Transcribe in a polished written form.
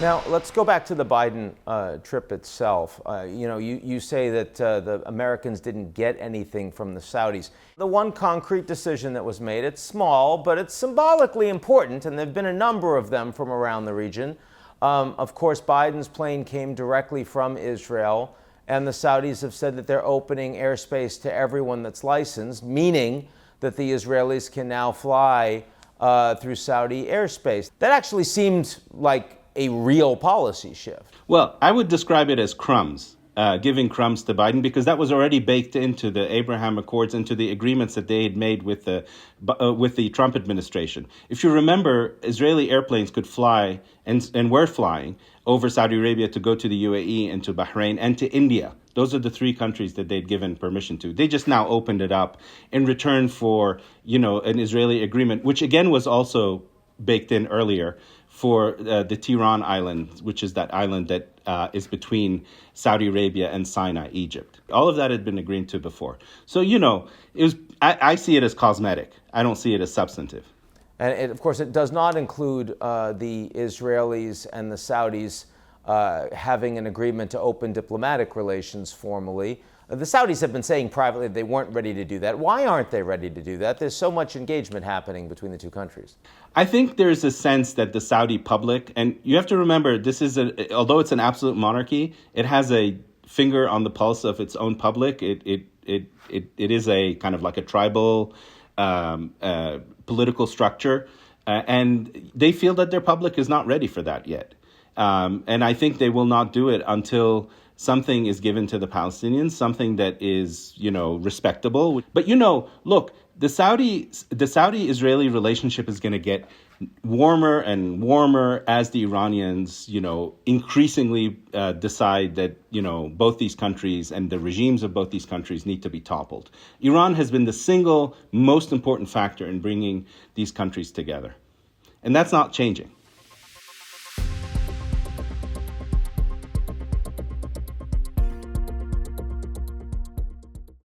Now, let's go back to the Biden trip itself. You say that the Americans didn't get anything from the Saudis. The one concrete decision that was made, it's small, but it's symbolically important, and there have been a number of them from around the region. Of course, Biden's plane came directly from Israel, and the Saudis have said that they're opening airspace to everyone that's licensed, meaning that the Israelis can now fly through Saudi airspace. That actually seemed like a real policy shift. Well, I would describe it as crumbs, giving crumbs to Biden, because that was already baked into the Abraham Accords, into the agreements that they had made with the Trump administration. If you remember, Israeli airplanes could fly and were flying over Saudi Arabia to go to the UAE and to Bahrain and to India. Those are the three countries that they'd given permission to. They just now opened it up in return for, an Israeli agreement, which again was also baked in earlier for the Tiran Island, which is that island that is between Saudi Arabia and Sinai, Egypt. All of that had been agreed to before. So, I see it as cosmetic. I don't see it as substantive. And of course, it does not include the Israelis and the Saudis having an agreement to open diplomatic relations formally. The Saudis have been saying privately that they weren't ready to do that. Why aren't they ready to do that? There's so much engagement happening between the two countries. I think there's a sense that the Saudi public, and you have to remember, this is although it's an absolute monarchy, it has a finger on the pulse of its own public. It is a kind of like a tribal political structure, and they feel that their public is not ready for that yet. And I think they will not do it until something is given to the Palestinians, something that is, respectable. But, look, the Saudi-Israeli relationship is going to get warmer and warmer as the Iranians, increasingly decide that, both these countries and the regimes of both these countries need to be toppled. Iran has been the single most important factor in bringing these countries together. And that's not changing.